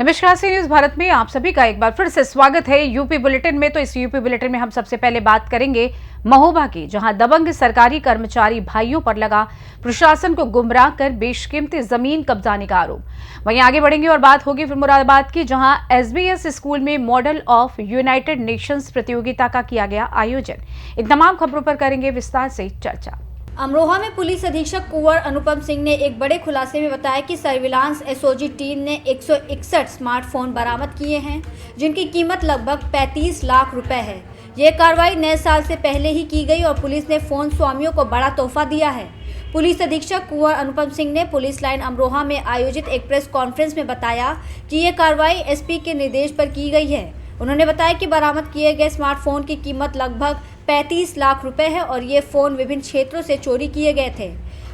नमस्कार, सी न्यूज भारत में आप सभी का एक बार फिर से स्वागत है। यूपी बुलेटिन में तो इस यूपी बुलेटिन में हम सबसे पहले बात करेंगे महोबा की, जहां दबंग सरकारी कर्मचारी भाइयों पर लगा प्रशासन को गुमराह कर बेशकीमती जमीन कब्जाने का आरोप। वहीं आगे बढ़ेंगे और बात होगी फिर मुरादाबाद की, जहां एसबीएस स्कूल में मॉडल ऑफ यूनाइटेड नेशंस प्रतियोगिता का किया गया आयोजन। इन तमाम खबरों पर करेंगे विस्तार से चर्चा। अमरोहा में पुलिस अधीक्षक कुंवर अनुपम सिंह ने एक बड़े खुलासे में बताया कि सर्विलांस एसओजी टीम ने 161 स्मार्टफोन बरामद किए हैं, जिनकी कीमत लगभग 35 लाख रुपए है। ये कार्रवाई नए साल से पहले ही की गई और पुलिस ने फोन स्वामियों को बड़ा तोहफा दिया है। पुलिस अधीक्षक कुंवर अनुपम सिंह ने पुलिस लाइन अमरोहा में आयोजित एक प्रेस कॉन्फ्रेंस में बताया कि ये कार्रवाई एसपी के निर्देश पर की गई है। उन्होंने बताया कि बरामद किए गए स्मार्टफोन की कीमत लगभग 35 लाख रुपए है और ये फोन विभिन्न क्षेत्रों से चोरी किए गए थे।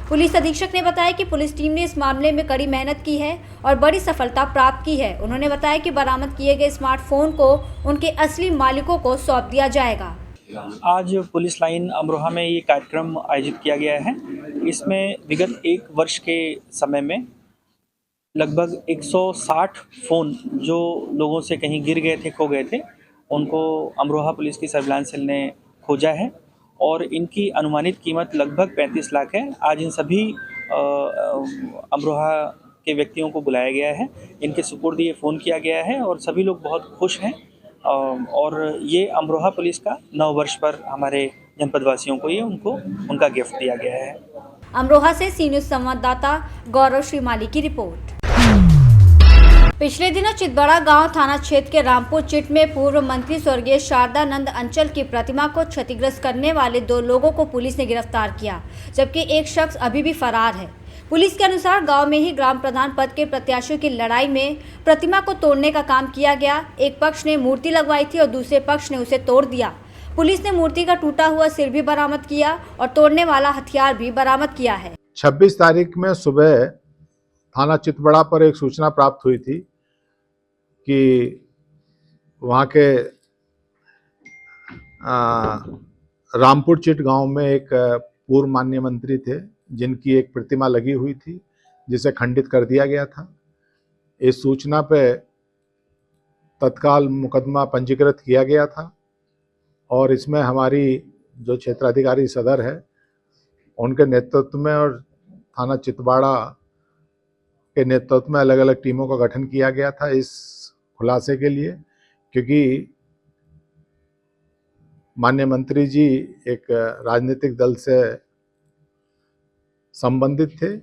पुलिस अधीक्षक ने बताया कि पुलिस टीम ने इस मामले में कड़ी मेहनत की है और बड़ी सफलता प्राप्त की है। उन्होंने बताया कि बरामद किए गए स्मार्टफोन को उनके असली मालिकों को सौंप दिया जाएगा। आज पुलिस लाइन अमरोहा में ये कार्यक्रम आयोजित किया गया है। इसमें विगत 1 वर्ष के समय में लगभग 160 फ़ोन जो लोगों से कहीं गिर गए थे, खो गए थे, उनको अमरोहा पुलिस की सर्विलांस सेल ने खोजा है और इनकी अनुमानित कीमत लगभग 35 लाख है। आज इन सभी अमरोहा के व्यक्तियों को बुलाया गया है, इनके सुपुर्द ये फ़ोन किया गया है और सभी लोग बहुत खुश हैं। और ये अमरोहा पुलिस का 9 वर्ष पर हमारे जनपद वासियों को ये उनका गिफ्ट दिया गया है। अमरोहा से सी न्यूज संवाददाता गौरव श्रीमाली की रिपोर्ट। पिछले दिनों चितबड़ा गांव थाना क्षेत्र के रामपुर चिट में पूर्व मंत्री स्वर्गीय शारदानंद अंचल की प्रतिमा को क्षतिग्रस्त करने वाले 2 लोगों को पुलिस ने गिरफ्तार किया, जबकि एक शख्स अभी भी फरार है। पुलिस के अनुसार गांव में ही ग्राम प्रधान पद के प्रत्याशियों की लड़ाई में प्रतिमा को तोड़ने का काम किया गया। एक पक्ष ने मूर्ति लगवाई थी और दूसरे पक्ष ने उसे तोड़ दिया। पुलिस ने मूर्ति का टूटा हुआ सिर भी बरामद किया और तोड़ने वाला हथियार भी बरामद किया है। 26 तारीख में सुबह थाना चितबड़ा पर एक सूचना प्राप्त हुई थी कि वहाँ के रामपुर चिट गांव में एक पूर्व माननीय मंत्री थे, जिनकी एक प्रतिमा लगी हुई थी, जिसे खंडित कर दिया गया था। इस सूचना पे तत्काल मुकदमा पंजीकृत किया गया था और इसमें हमारी जो क्षेत्राधिकारी सदर है, उनके नेतृत्व में और थाना चितबाड़ा के नेतृत्व में अलग अलग टीमों का गठन किया गया था इस खुलासे के लिए, क्योंकि माननीय मंत्री जी एक राजनीतिक दल से संबंधित थे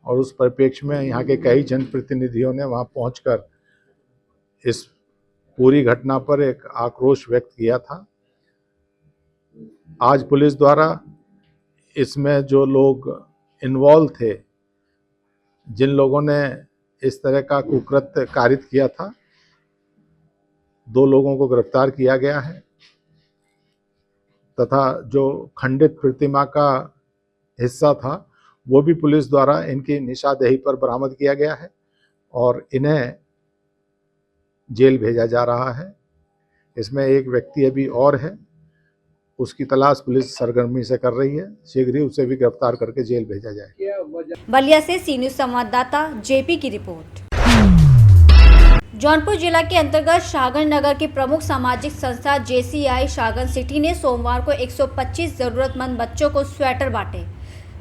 और उस परिप्रेक्ष्य में यहाँ के कई जनप्रतिनिधियों ने वहाँ पहुंचकर इस पूरी घटना पर एक आक्रोश व्यक्त किया था। आज पुलिस द्वारा इसमें जो लोग इन्वॉल्व थे, जिन लोगों ने इस तरह का कुकृत्य कारित किया था, 2 लोगों को गिरफ्तार किया गया है तथा जो खंडित प्रतिमा का हिस्सा था वो भी पुलिस द्वारा इनकी निशानदेही पर बरामद किया गया है और इन्हें जेल भेजा जा रहा है। इसमें एक व्यक्ति अभी और है, उसकी तलाश पुलिस सरगर्मी से कर रही है। शीघ्र ही उसे भी गिरफ्तार करके जेल भेजा जाए। बलिया से सी न्यूज संवाददाता जेपी की रिपोर्ट। जौनपुर जिला के अंतर्गत शाहगंज नगर की प्रमुख सामाजिक संस्था जेसीआई शाहगंज सिटी ने सोमवार को 125 जरूरतमंद बच्चों को स्वेटर बांटे।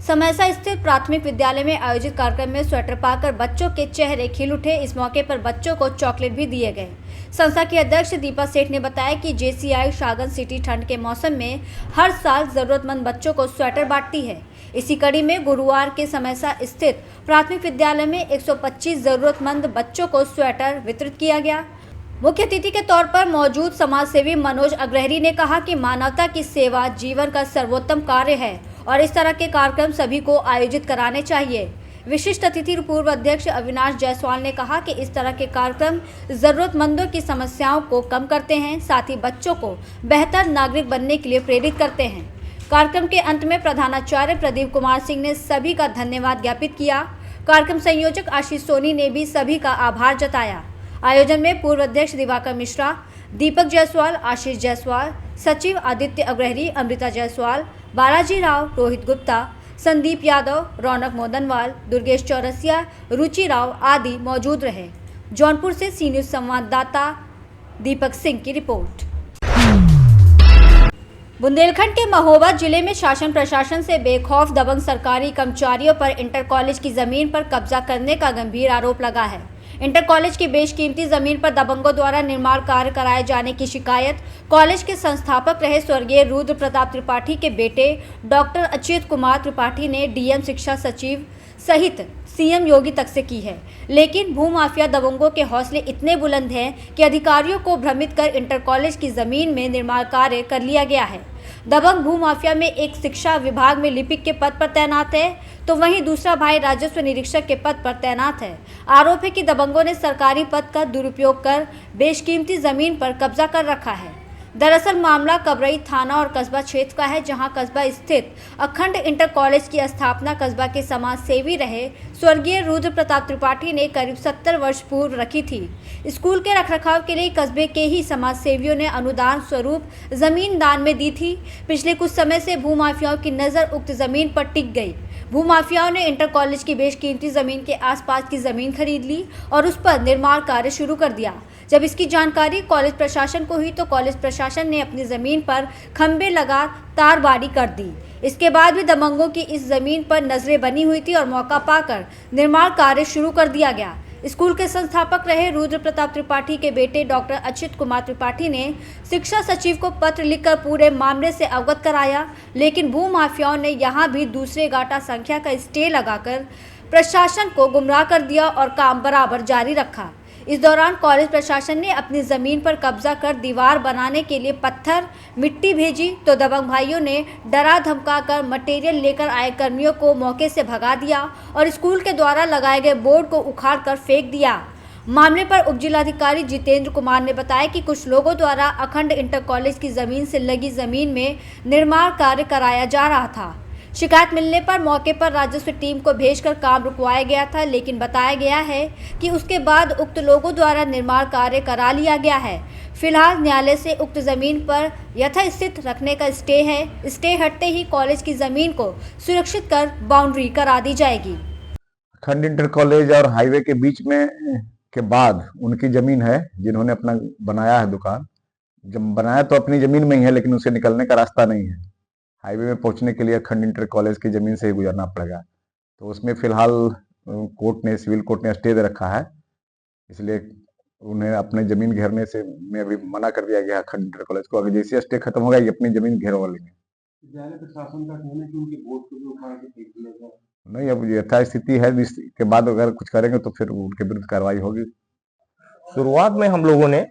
समैसा स्थित प्राथमिक विद्यालय में आयोजित कार्यक्रम में स्वेटर पाकर बच्चों के चेहरे खिल उठे। इस मौके पर बच्चों को चॉकलेट भी दिए गए। संस्था की अध्यक्ष दीपा सेठ ने बताया कि जेसीआई शाहगंज सिटी ठंड के मौसम में हर साल जरूरतमंद बच्चों को स्वेटर बांटती है। इसी कड़ी में गुरुवार के समैसा स्थित प्राथमिक विद्यालय में 125 जरूरतमंद बच्चों को स्वेटर वितरित किया गया। मुख्य अतिथि के तौर पर मौजूद समाज सेवी मनोज अग्रहरी ने कहा कि मानवता की सेवा जीवन का सर्वोत्तम कार्य है और इस तरह के कार्यक्रम सभी को आयोजित कराने चाहिए। विशिष्ट अतिथि पूर्व अध्यक्ष अविनाश जायसवाल ने कहा कि इस तरह के कार्यक्रम जरूरतमंदों की समस्याओं को कम करते हैं, साथ ही बच्चों को बेहतर नागरिक बनने के लिए प्रेरित करते हैं। कार्यक्रम के अंत में प्रधानाचार्य प्रदीप कुमार सिंह ने सभी का धन्यवाद ज्ञापित किया। कार्यक्रम संयोजक आशीष सोनी ने भी सभी का आभार जताया। आयोजन में पूर्व अध्यक्ष दिवाकर मिश्रा, दीपक जायसवाल, आशीष जायसवाल, सचिव आदित्य अग्रहरी, अमृता जायसवाल, बालाजी राव, रोहित गुप्ता, संदीप यादव, रौनक मोदनवाल, दुर्गेश चौरसिया, रुचि राव आदि मौजूद रहे। जौनपुर से सी न्यूज़ संवाददाता दीपक सिंह की रिपोर्ट। बुंदेलखंड के महोबा जिले में शासन प्रशासन से बेखौफ दबंग सरकारी कर्मचारियों पर इंटर कॉलेज की जमीन पर कब्जा करने का गंभीर आरोप लगा है। इंटर कॉलेज की बेशकीमती जमीन पर दबंगों द्वारा निर्माण कार्य कराए जाने की शिकायत कॉलेज के संस्थापक रहे स्वर्गीय रुद्र प्रताप त्रिपाठी के बेटे डॉक्टर अच्युत कुमार त्रिपाठी ने डीएम शिक्षा सचिव सहित सीएम योगी तक से की है। लेकिन भूमाफिया दबंगों के हौसले इतने बुलंद हैं कि अधिकारियों को भ्रमित कर इंटर कॉलेज की जमीन में निर्माण कार्य कर लिया गया है। दबंग भूमाफिया में एक शिक्षा विभाग में लिपिक के पद पर तैनात है, तो वहीं दूसरा भाई राजस्व निरीक्षक के पद पर तैनात है। आरोप है कि दबंगों ने सरकारी पद का दुरुपयोग कर बेशकीमती जमीन पर कब्जा कर रखा है। दरअसल मामला कबरई थाना और कस्बा क्षेत्र का है, जहां कस्बा स्थित अखंड इंटर कॉलेज की स्थापना कस्बा के समाज सेवी रहे स्वर्गीय रुद्र प्रताप त्रिपाठी ने करीब 70 वर्ष पूर्व रखी थी। स्कूल के रखरखाव के लिए कस्बे के ही समाज सेवियों ने अनुदान स्वरूप जमीन दान में दी थी। पिछले कुछ समय से भूमाफियाओं की नज़र उक्त जमीन पर टिक गई। भूमाफियाओं ने इंटर कॉलेज की बेशकीमती जमीन के आसपास की जमीन खरीद ली और उस पर निर्माण कार्य शुरू कर दिया। जब इसकी जानकारी कॉलेज प्रशासन को हुई तो कॉलेज प्रशासन ने अपनी जमीन पर खंबे लगा तारबाड़ी कर दी। इसके बाद भी दबंगों की इस जमीन पर नजरें बनी हुई थी और मौका पाकर निर्माण कार्य शुरू कर दिया गया। स्कूल के संस्थापक रहे रुद्र प्रताप त्रिपाठी के बेटे डॉक्टर अच्युत कुमार त्रिपाठी ने शिक्षा सचिव को पत्र लिखकर पूरे मामले से अवगत कराया, लेकिन भूमाफियाओं ने यहां भी दूसरे गाटा संख्या का स्टे लगाकर प्रशासन को गुमराह कर दिया और काम बराबर जारी रखा। इस दौरान कॉलेज प्रशासन ने अपनी जमीन पर कब्जा कर दीवार बनाने के लिए पत्थर मिट्टी भेजी, तो दबंग भाइयों ने डरा धमकाकर मटेरियल लेकर आए कर्मियों को मौके से भगा दिया और स्कूल के द्वारा लगाए गए बोर्ड को उखाड़ कर फेंक दिया। मामले पर उप जिलाधिकारी जितेंद्र कुमार ने बताया कि कुछ लोगों द्वारा अखंड इंटर कॉलेज की जमीन से लगी जमीन में निर्माण कार्य कराया जा रहा था। शिकायत मिलने पर मौके पर राजस्व टीम को भेजकर काम रुकवाया गया था, लेकिन बताया गया है कि उसके बाद उक्त लोगों द्वारा निर्माण कार्य करा लिया गया है। फिलहाल न्यायालय से उक्त जमीन पर यथास्थित रखने का स्टे है। स्टे हटते ही कॉलेज की जमीन को सुरक्षित कर बाउंड्री करा दी जाएगी। अखंड इंटर कॉलेज और हाईवे के बीच में के बाद उनकी जमीन है, जिन्होंने अपना बनाया है दुकान। जब बनाया तो अपनी जमीन में ही है, लेकिन उसे निकलने का रास्ता नहीं है। हाईवे में पहुंचने के लिए अखंड इंटर कॉलेज की जमीन से ही गुजरना पड़ेगा। तो उसमें फिलहाल सिविल कोर्ट ने स्टे दे रखा है, इसलिए उन्हें अपने जमीन घेरने से में अभी मना कर दिया गया अखंड इंटर कॉलेज को। अगर जैसे स्टे खत्म होगा ये अपनी जमीन घेरवा लेंगे। विद्यालय प्रशासन का कहना है कि उनके बोर्ड को भी उखाड़ के फेंक दिया गया। नहीं, अब यथास्थिति है, इसके बाद अगर कुछ करेंगे तो फिर उनके विरुद्ध कार्रवाई होगी। शुरुआत में हम लोगों ने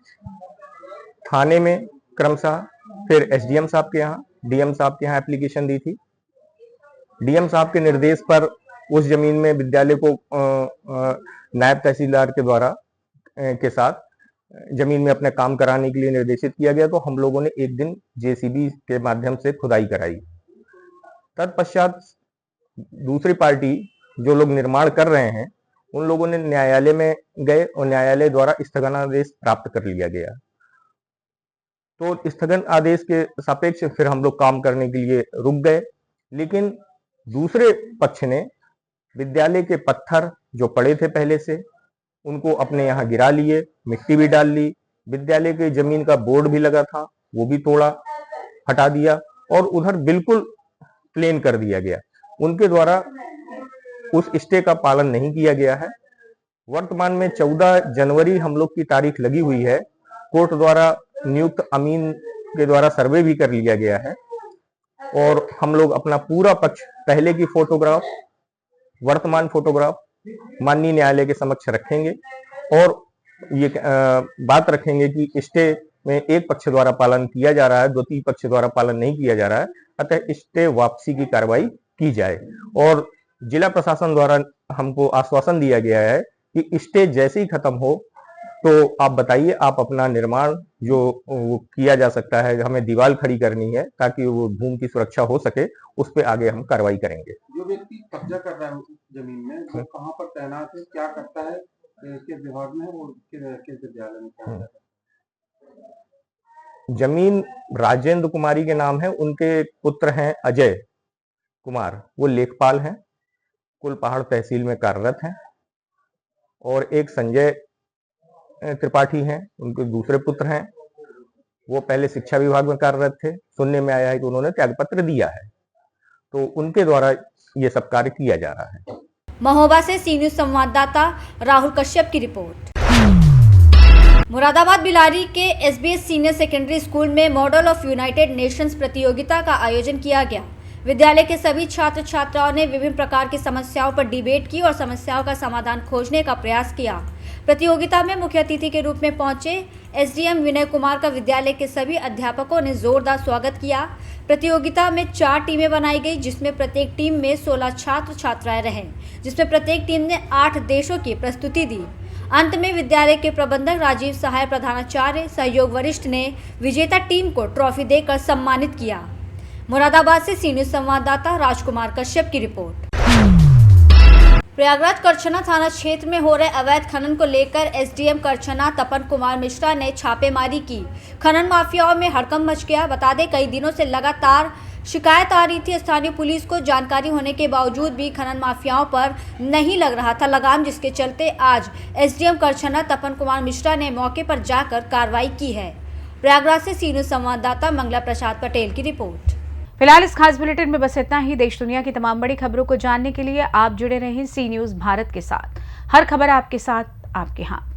थाने में क्रमशः, फिर एसडीएम साहब के यहाँ, डीएम साहब के यहाँ एप्लीकेशन दी थी। डीएम साहब के निर्देश पर उस जमीन में विद्यालय को नायब तहसीलदार के द्वारा के साथ जमीन में अपने काम कराने के लिए निर्देशित किया गया। तो हम लोगों ने एक दिन जेसीबी के माध्यम से खुदाई कराई। तत्पश्चात दूसरी पार्टी जो लोग निर्माण कर रहे हैं उन लोगों ने न्यायालय में गए और न्यायालय द्वारा स्थगनादेश प्राप्त कर लिया गया। तो स्थगन आदेश के सापेक्ष फिर हम लोग काम करने के लिए रुक गए, लेकिन दूसरे पक्ष ने विद्यालय के पत्थर जो पड़े थे पहले से उनको अपने यहाँ गिरा लिए, मिट्टी भी डाल ली। विद्यालय के जमीन का बोर्ड भी लगा था वो भी तोड़ा, हटा दिया और उधर बिल्कुल प्लेन कर दिया गया। उनके द्वारा उस स्टे का पालन नहीं किया गया है। वर्तमान में 14 जनवरी हम लोग की तारीख लगी हुई है। कोर्ट द्वारा नियुक्त अमीन के द्वारा सर्वे भी कर लिया गया है और हम लोग अपना पूरा पक्ष, पहले की फोटोग्राफ, वर्तमान फोटोग्राफ माननीय न्यायालय के समक्ष रखेंगे और ये बात रखेंगे कि स्टे में एक पक्ष द्वारा पालन किया जा रहा है, द्वितीय पक्ष द्वारा पालन नहीं किया जा रहा है, अतः स्टे वापसी की कार्रवाई की जाए। और जिला प्रशासन द्वारा हमको आश्वासन दिया गया है कि स्टे जैसे ही खत्म हो तो आप बताइए, आप अपना निर्माण जो वो किया जा सकता है, हमें दीवार खड़ी करनी है ताकि वो भूमि की सुरक्षा हो सके, उस पे आगे हम कार्रवाई करेंगे। जो व्यक्ति कब्जा कर रहा है जमीन में, वो कहाँ पर तैनात है, क्या करता है, किस विभाग में है, वो किस विद्यालय में क्या करता है? जमीन राजेंद्र कुमारी के नाम है, उनके पुत्र हैं अजय कुमार, वो लेखपाल हैं, कुलपहाड़ तहसील में कार्यरत हैं। और एक संजय त्रिपाठी हैं, उनके दूसरे पुत्र हैं, वो पहले शिक्षा विभाग में कार्यरत थे। सुनने में आया है कि उन्होंने त्यागपत्र दिया है, तो उनके द्वारा ये सब कार्य किया जा रहा है। महोबा से सी न्यूज संवाददाता राहुल कश्यप की रिपोर्ट। मुरादाबाद बिलारी के SBS सीनियर सेकेंडरी स्कूल में मॉडल ऑफ यूनाइटेड नेशंस प्रतियोगिता का आयोजन किया गया। विद्यालय के सभी छात्र छात्राओं ने विभिन्न प्रकार की समस्याओं पर डिबेट की और समस्याओं का समाधान खोजने का प्रयास किया। प्रतियोगिता में मुख्य अतिथि के रूप में पहुंचे SDM विनय कुमार का विद्यालय के सभी अध्यापकों ने जोरदार स्वागत किया। प्रतियोगिता में 4 टीमें बनाई गई, जिसमें प्रत्येक टीम में 16 छात्र छात्राएं रहे, जिसमें प्रत्येक टीम ने 8 देशों की प्रस्तुति दी। अंत में विद्यालय के प्रबंधक राजीव सहाय प्रधानाचार्य सहयोग वरिष्ठ ने विजेता टीम को ट्रॉफी देकर सम्मानित किया। मुरादाबाद से सी न्यूज संवाददाता राजकुमार कश्यप की रिपोर्ट। प्रयागराज करछना थाना क्षेत्र में हो रहे अवैध खनन को लेकर SDM करछना तपन कुमार मिश्रा ने छापेमारी की। खनन माफियाओं में हड़कंप मच गया। बता दें, कई दिनों से लगातार शिकायत आ रही थी। स्थानीय पुलिस को जानकारी होने के बावजूद भी खनन माफियाओं पर नहीं लग रहा था लगाम, जिसके चलते आज SDM करछना तपन कुमार मिश्रा ने मौके पर जाकर कार्रवाई की है। प्रयागराज से सी न्यूज संवाददाता मंगला प्रसाद पटेल की रिपोर्ट। फिलहाल इस खास बुलेटिन में बस इतना ही। देश दुनिया की तमाम बड़ी खबरों को जानने के लिए आप जुड़े रहें सी न्यूज भारत के साथ। हर खबर आपके साथ, आपके हाथ।